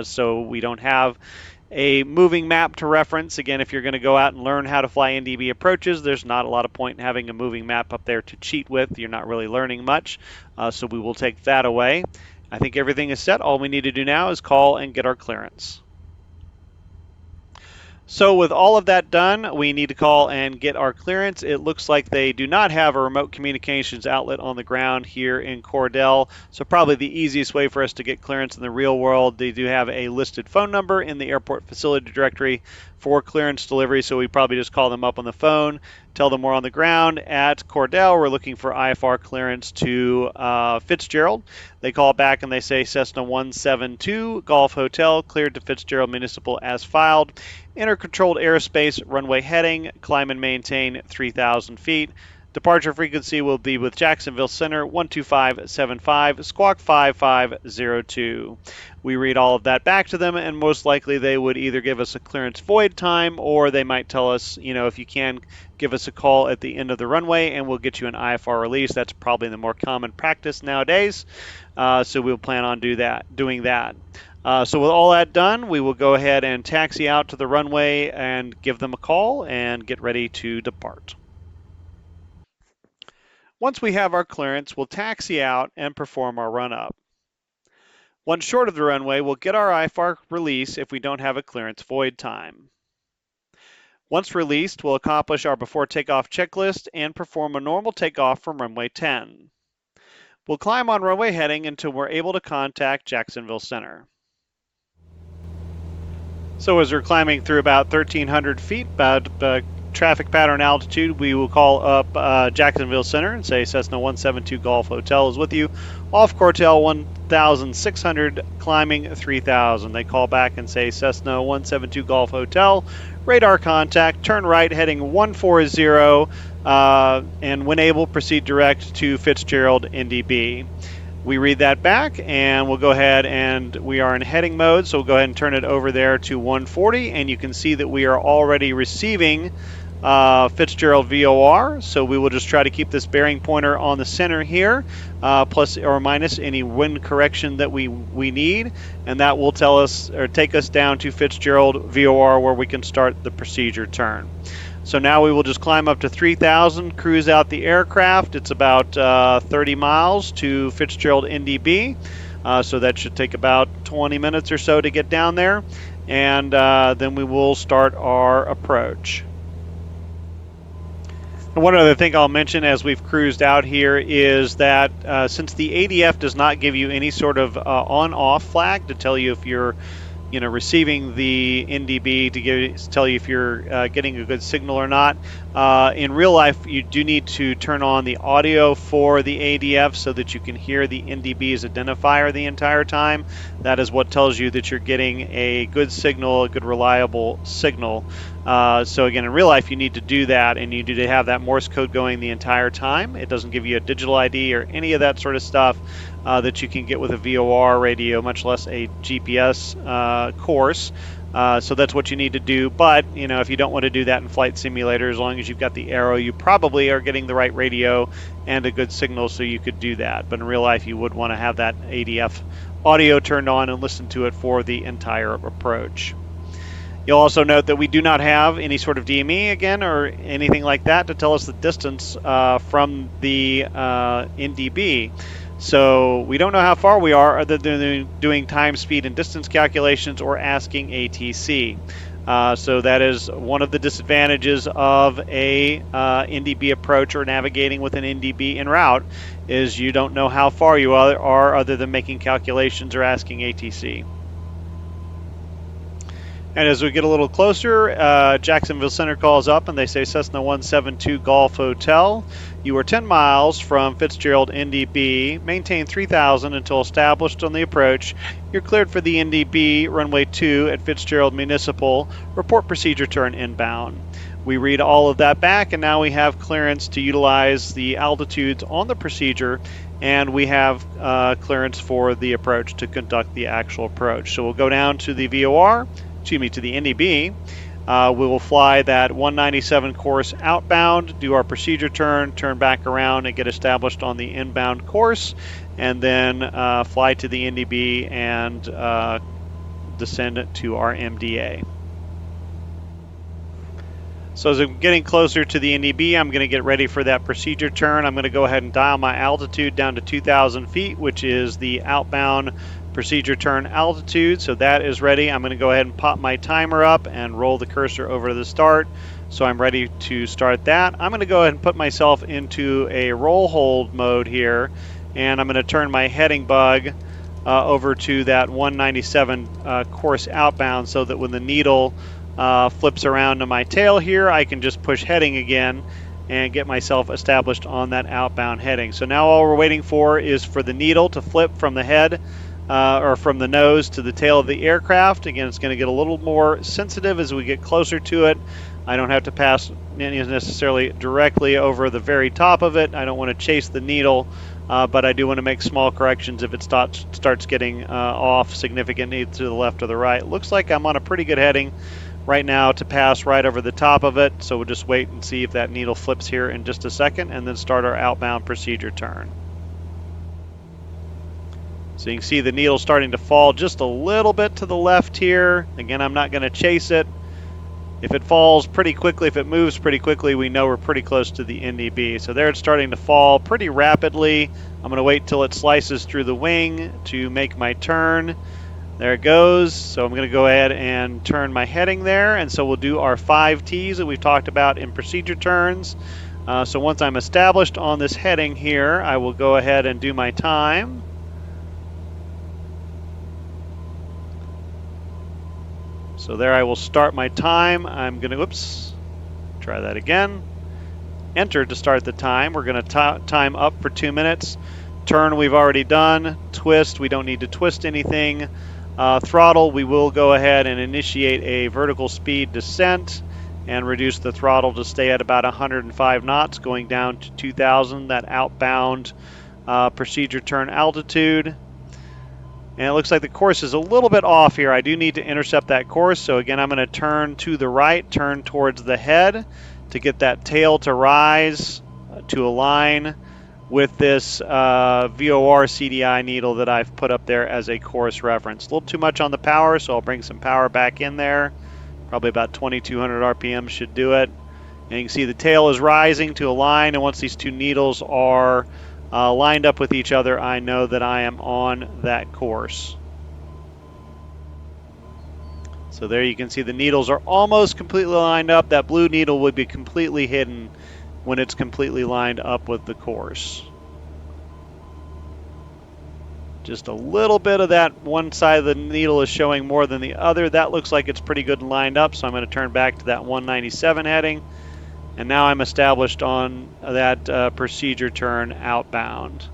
so we don't have a moving map to reference. Again, if you're going to go out and learn how to fly NDB approaches, there's not a lot of point in having a moving map up there to cheat with. You're not really learning much, so we will take that away. I think everything is set. All we need to do now is call and get our clearance. So with all of that done, we need to call and get our clearance. It looks like they do not have a remote communications outlet on the ground here in Cordell, so probably the easiest way for us to get clearance in the real world. They do have a listed phone number in the airport facility directory for clearance delivery, so we probably just call them up on the phone, tell them we're on the ground at Cordell. We're looking for IFR clearance to Fitzgerald. They call back and they say Cessna 172, Golf Hotel, cleared to Fitzgerald Municipal as filed. Enter controlled airspace, runway heading, climb and maintain 3,000 feet. Departure frequency will be with Jacksonville Center 12575, squawk 5502. We read all of that back to them, and most likely they would either give us a clearance void time, or they might tell us, if you can, give us a call at the end of the runway and we'll get you an IFR release. That's probably the more common practice nowadays. So we'll plan on doing that. So with all that done, we will go ahead and taxi out to the runway and give them a call and get ready to depart. Once we have our clearance, we'll taxi out and perform our run-up. Once short of the runway, we'll get our IFR release if we don't have a clearance void time. Once released, we'll accomplish our before takeoff checklist and perform a normal takeoff from runway 10. We'll climb on runway heading until we're able to contact Jacksonville Center. So as we're climbing through about 1,300 feet, about traffic pattern altitude, we will call up Jacksonville Center and say Cessna 172 Golf Hotel is with you. Off Cortel 1,600, climbing 3,000. They call back and say Cessna 172 Golf Hotel, radar contact, turn right heading 140, and when able, proceed direct to Fitzgerald NDB. We read that back and we'll go ahead and we are in heading mode, so we'll go ahead and turn it over there to 140, and you can see that we are already receiving Fitzgerald VOR, so we will just try to keep this bearing pointer on the center here, plus or minus any wind correction that we need, and that will tell us or take us down to Fitzgerald VOR where we can start the procedure turn. So now we will just climb up to 3,000, cruise out the aircraft. It's about 30 miles to Fitzgerald NDB, so that should take about 20 minutes or so to get down there, and then we will start our approach. And one other thing I'll mention as we've cruised out here is that since the ADF does not give you any sort of on-off flag to tell you if you're receiving the NDB, to tell you if you're getting a good signal or not. In real life, you do need to turn on the audio for the ADF so that you can hear the NDB's identifier the entire time. That is what tells you that you're getting a good signal, a good reliable signal. So again, in real life, you need to do that, and you need to have that Morse code going the entire time. It doesn't give you a digital ID or any of that sort of stuff that you can get with a VOR radio, much less a GPS course. So that's what you need to do. But if you don't want to do that in Flight Simulator, as long as you've got the arrow, you probably are getting the right radio and a good signal, so you could do that. But in real life, you would want to have that ADF audio turned on and listen to it for the entire approach. You'll also note that we do not have any sort of DME again or anything like that to tell us the distance from the NDB. So we don't know how far we are other than doing time, speed, and distance calculations or asking ATC. So that is one of the disadvantages of a NDB approach or navigating with an NDB en route, is you don't know how far you are other than making calculations or asking ATC. And as we get a little closer, Jacksonville Center calls up and they say Cessna 172 Golf Hotel. You are 10 miles from Fitzgerald NDB. Maintain 3,000 until established on the approach. You're cleared for the NDB runway 2 at Fitzgerald Municipal. Report procedure turn inbound. We read all of that back, and now we have clearance to utilize the altitudes on the procedure, and we have clearance for the approach to conduct the actual approach. So we'll go down to the VOR. To the NDB. We will fly that 197 course outbound, do our procedure turn back around and get established on the inbound course, and then fly to the NDB and descend to our MDA. So as I'm getting closer to the NDB, I'm going to get ready for that procedure turn. I'm going to go ahead and dial my altitude down to 2,000 feet, which is the outbound procedure turn altitude. So that is ready. I'm going to go ahead and pop my timer up and roll the cursor over to the start. So I'm ready to start that. I'm going to go ahead and put myself into a roll hold mode here, and I'm going to turn my heading bug over to that 197 course outbound, so that when the needle flips around to my tail here, I can just push heading again and get myself established on that outbound heading. So now all we're waiting for is for the needle to flip from the head or from the nose to the tail of the aircraft. Again, it's going to get a little more sensitive as we get closer to it, I don't have to pass necessarily directly over the very top of it. I don't want to chase the needle, but I do want to make small corrections if it starts getting off significantly to the left or the right. Looks like I'm on a pretty good heading right now to pass right over the top of it, so we'll just wait and see if that needle flips here in just a second and then start our outbound procedure turn. So you can see the needle starting to fall just a little bit to the left here. Again, I'm not going to chase it. If it falls pretty quickly, if it moves pretty quickly, we know we're pretty close to the NDB. So there it's starting to fall pretty rapidly. I'm going to wait till it slices through the wing to make my turn. There it goes. So I'm going to go ahead and turn my heading there. And so we'll do our 5 T's that we've talked about in procedure turns. So once I'm established on this heading here, I will go ahead and do my time. So there I will start my time. I'm going to, try that again. Enter to start the time. We're going to time up for 2 minutes. Turn we've already done. Twist, we don't need to twist anything. Throttle, we will go ahead and initiate a vertical speed descent and reduce the throttle to stay at about 105 knots, going down to 2,000, that outbound procedure turn altitude. And it looks like the course is a little bit off here. I do need to intercept that course. So again, I'm going to turn to the right, turn towards the head to get that tail to rise to align with this VOR CDI needle that I've put up there as a course reference. A little too much on the power, so I'll bring some power back in there. Probably about 2,200 RPM should do it. And you can see the tail is rising to align, and once these two needles are lined up with each other, I know that I am on that course. So there you can see the needles are almost completely lined up. That blue needle would be completely hidden when it's completely lined up with the course. Just a little bit of that one side of the needle is showing more than the other. That looks like it's pretty good and lined up, so I'm going to turn back to that 197 heading. And now I'm established on that procedure turn outbound.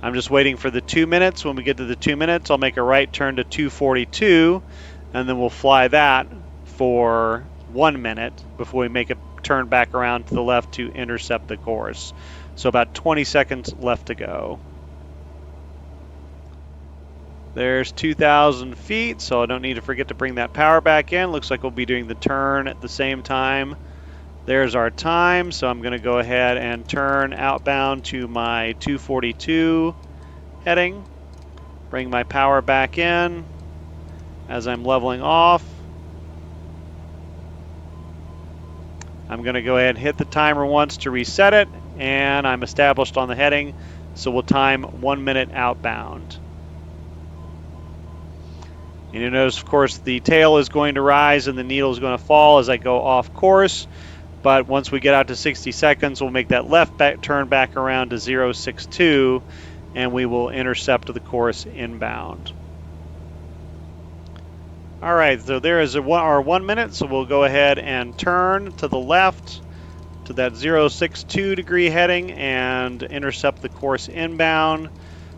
I'm just waiting for the 2 minutes. When we get to the 2 minutes, I'll make a right turn to 242, and then we'll fly that for 1 minute before we make a turn back around to the left to intercept the course. So about 20 seconds left to go. There's 2,000 feet, so I don't need to forget to bring that power back in. Looks like we'll be doing the turn at the same time. There's our time, so I'm going to go ahead and turn outbound to my 242 heading. Bring my power back in as I'm leveling off. I'm going to go ahead and hit the timer once to reset it, and I'm established on the heading, so we'll time 1 minute outbound. And you notice, of course, the tail is going to rise and the needle is going to fall as I go off course. But once we get out to 60 seconds, we'll make that left turn back around to 062, and we will intercept the course inbound. All right, so there is our 1 minute, so we'll go ahead and turn to the left to that 062 degree heading and intercept the course inbound.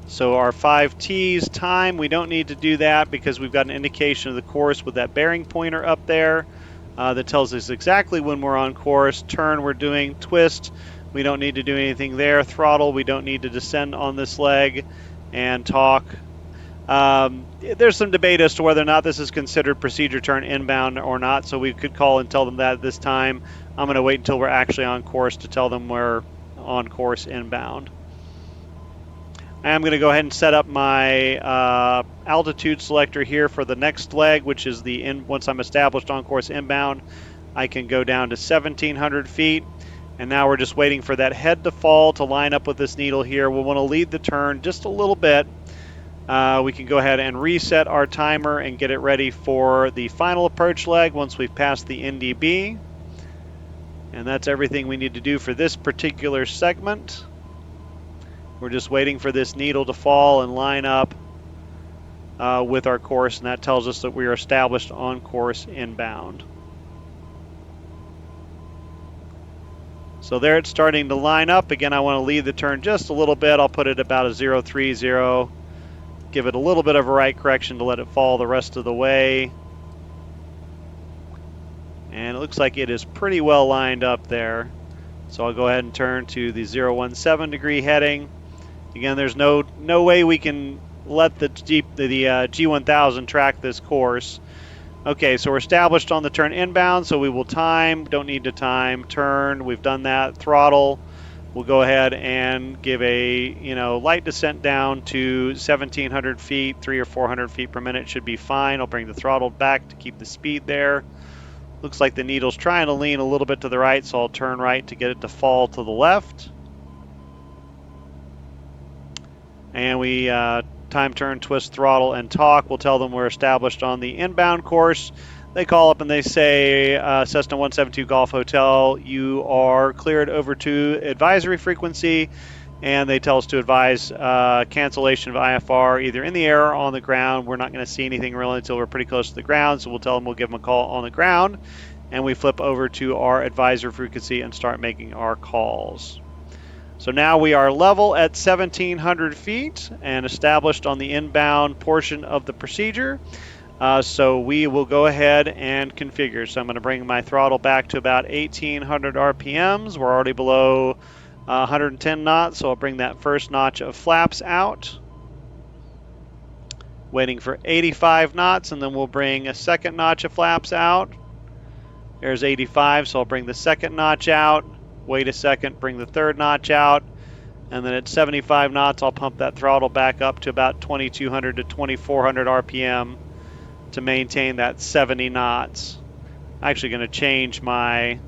So our 5 T's time, we don't need to do that because we've got an indication of the course with that bearing pointer up there that tells us exactly when we're on course. Turn, we're doing. Twist, we don't need to do anything there. Throttle, we don't need to descend on this leg. And talk. There's some debate as to whether or not this is considered procedure turn inbound or not, so we could call and tell them that this time. I'm going to wait until we're actually on course to tell them we're on course inbound. I'm going to go ahead and set up my altitude selector here for the next leg, which is once I'm established on course inbound, I can go down to 1,700 feet. And now we're just waiting for that head to fall to line up with this needle here. We'll want to lead the turn just a little bit. We can go ahead and reset our timer and get it ready for the final approach leg once we've passed the NDB. And that's everything we need to do for this particular segment. We're just waiting for this needle to fall and line up with our course, and that tells us that we are established on course inbound. So there it's starting to line up. Again, I want to lead the turn just a little bit. I'll put it about a 030. Give it a little bit of a right correction to let it fall the rest of the way. And it looks like it is pretty well lined up there. So I'll go ahead and turn to the 017 degree heading. Again, there's no way we can let the G1000 track this course. Okay, so we're established on the turn inbound, so we will time, don't need to time, turn, we've done that, throttle. We'll go ahead and give a, light descent down to 1,700 feet, 300 or 400 feet per minute should be fine. I'll bring the throttle back to keep the speed there. Looks like the needle's trying to lean a little bit to the right, so I'll turn right to get it to fall to the left. And we time, turn, twist, throttle, and talk. We'll tell them we're established on the inbound course. They call up and they say, Cessna 172 Golf Hotel, you are cleared over to advisory frequency, and they tell us to advise cancellation of IFR either in the air or on the ground. We're not going to see anything really until we're pretty close to the ground, so we'll tell them we'll give them a call on the ground, and we flip over to our advisory frequency and start making our calls. So now we are level at 1,700 feet and established on the inbound portion of the procedure. So we will go ahead and configure. So I'm going to bring my throttle back to about 1,800 RPMs. We're already below 110 knots, so I'll bring that first notch of flaps out. Waiting for 85 knots, and then we'll bring a second notch of flaps out. There's 85, so I'll bring the second notch out. Wait a second, bring the third notch out, and then at 75 knots, I'll pump that throttle back up to about 2,200 to 2,400 RPM to maintain that 70 knots. I'm actually going to change my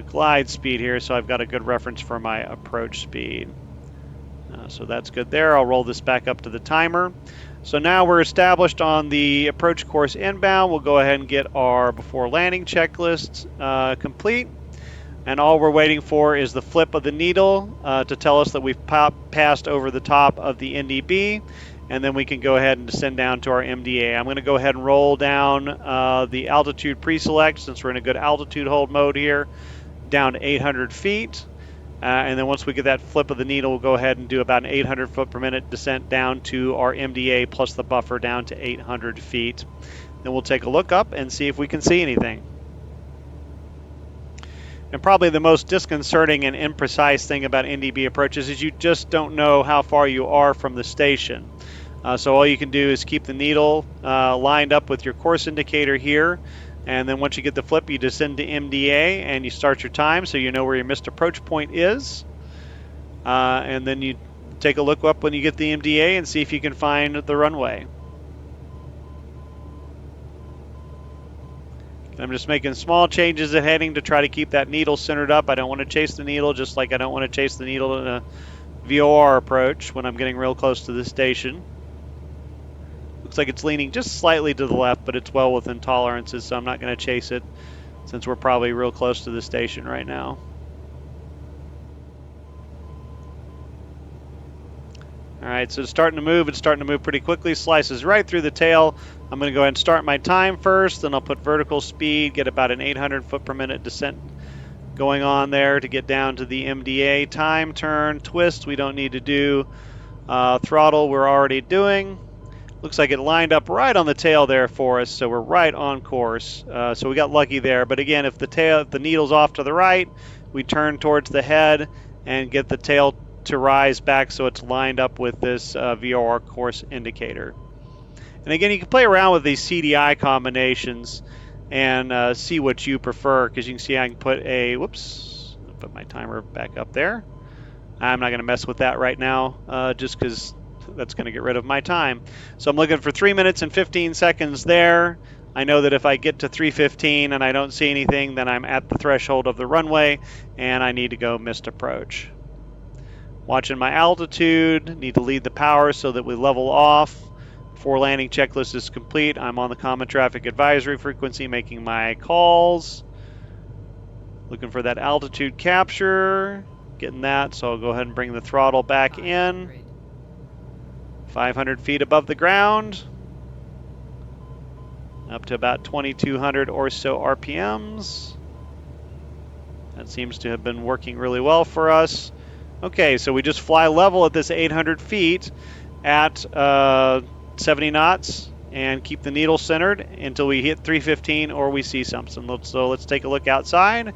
glide speed here so I've got a good reference for my approach speed. So that's good there. I'll roll this back up to the timer. So now we're established on the approach course inbound. We'll go ahead and get our before landing checklist complete. And all we're waiting for is the flip of the needle to tell us that we've passed over the top of the NDB. And then we can go ahead and descend down to our MDA. I'm going to go ahead and roll down the altitude pre-select, since we're in a good altitude hold mode here, down to 800 feet. And then once we get that flip of the needle, we'll go ahead and do about an 800 foot per minute descent down to our MDA plus the buffer down to 800 feet. Then we'll take a look up and see if we can see anything. And probably the most disconcerting and imprecise thing about NDB approaches is you just don't know how far you are from the station. So all you can do is keep the needle lined up with your course indicator here. And then once you get the flip, you descend to MDA and you start your time so you know where your missed approach point is. And then you take a look up when you get the MDA and see if you can find the runway. I'm just making small changes at heading to try to keep that needle centered up. I don't want to chase the needle, just like I don't want to chase the needle in a VOR approach when I'm getting real close to the station. Looks like it's leaning just slightly to the left, but it's well within tolerances, so I'm not going to chase it since we're probably real close to the station right now. All right, so it's starting to move. It's starting to move pretty quickly. Slices right through the tail. I'm going to go ahead and start my time first, then I'll put vertical speed, get about an 800 foot per minute descent going on there to get down to the MDA. Time, turn, twist, we don't need to do. Throttle, we're already doing. Looks like it lined up right on the tail there for us, so we're right on course. So we got lucky there. But again, if the needle's off to the right, we turn towards the head and get the tail to rise back so it's lined up with this VOR course indicator. And again, you can play around with these CDI combinations and see what you prefer, because you can see I can put a, whoops, I'll put my timer back up there. I'm not going to mess with that right now, just because that's going to get rid of my time. So I'm looking for 3 minutes and 15 seconds there. I know that if I get to 3:15 and I don't see anything, then I'm at the threshold of the runway and I need to go missed approach. Watching my altitude, need to lead the power so that we level off. Before landing checklist is complete, I'm on the common traffic advisory frequency making my calls. Looking for that altitude capture, getting that, so I'll go ahead and bring the throttle back in. 500 feet above the ground, up to about 2,200 or so RPMs. That seems to have been working really well for us. Okay, so we just fly level at this 800 feet at 70 knots, and keep the needle centered until we hit 315 or we see something. So let's take a look outside.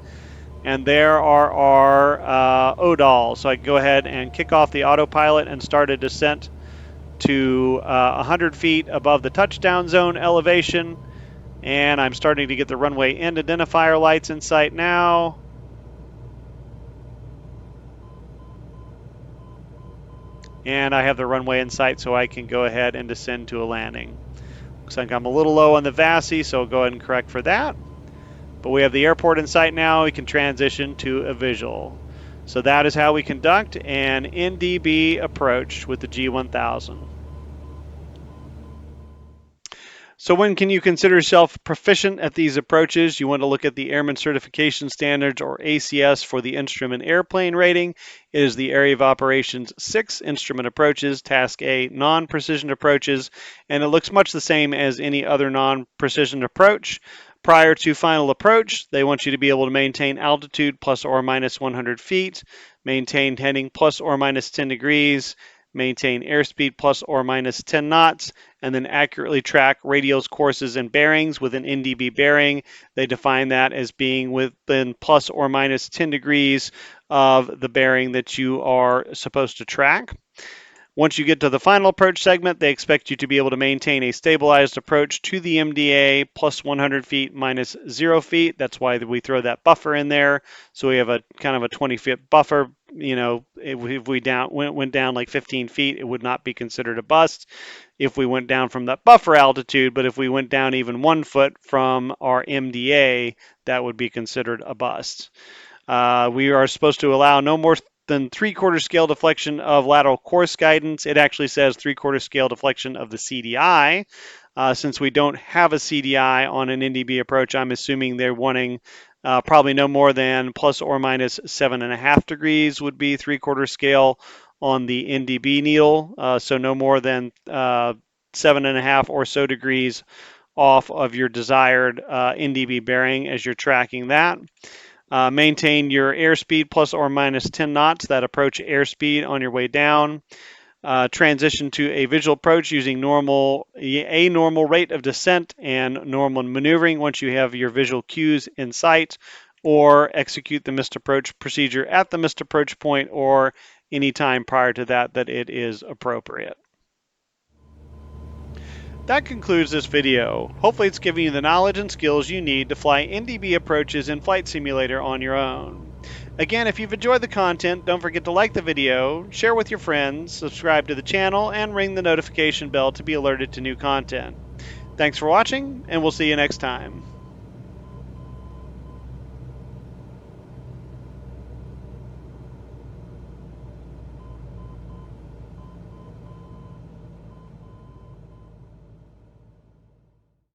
And there are our ODALs. So I can go ahead and kick off the autopilot and start a descent to 100 feet above the touchdown zone elevation. And I'm starting to get the runway end identifier lights in sight now. And I have the runway in sight, so I can go ahead and descend to a landing. Looks like I'm a little low on the VASI, so I'll go ahead and correct for that. But we have the airport in sight now. We can transition to a visual. So that is how we conduct an NDB approach with the G1000. So when can you consider yourself proficient at these approaches? You want to look at the Airman Certification Standards, or ACS, for the instrument airplane rating. It is the Area of Operations 6 instrument approaches, Task A, non-precision approaches, and it looks much the same as any other non-precision approach. Prior to final approach, they want you to be able to maintain altitude plus or minus 100 feet, maintain heading plus or minus 10 degrees, maintain airspeed plus or minus 10 knots, and then accurately track radials, courses, and bearings with an NDB bearing. They define that as being within plus or minus 10 degrees of the bearing that you are supposed to track. Once you get to the final approach segment, they expect you to be able to maintain a stabilized approach to the MDA plus 100 feet minus 0 feet. That's why we throw that buffer in there. So we have a kind of a 20-foot buffer. You know, if we went down like 15 feet, it would not be considered a bust if we went down from that buffer altitude. But if we went down even 1 foot from our MDA, that would be considered a bust. We are supposed to allow no more than 3/4 scale deflection of lateral course guidance. It actually says 3/4 scale deflection of the CDI. Since we don't have a CDI on an NDB approach, I'm assuming they're wanting probably no more than plus or minus 7.5 degrees would be 3/4 scale on the NDB needle. So no more than 7.5 or so degrees off of your desired NDB bearing as you're tracking that. Maintain your airspeed plus or minus 10 knots, that approach airspeed on your way down. Transition to a visual approach using a normal rate of descent and normal maneuvering once you have your visual cues in sight, or execute the missed approach procedure at the missed approach point or any time prior to that it is appropriate. That concludes this video. Hopefully it's giving you the knowledge and skills you need to fly NDB approaches in Flight Simulator on your own. Again, if you've enjoyed the content, don't forget to like the video, share with your friends, subscribe to the channel, and ring the notification bell to be alerted to new content. Thanks for watching, and we'll see you next time.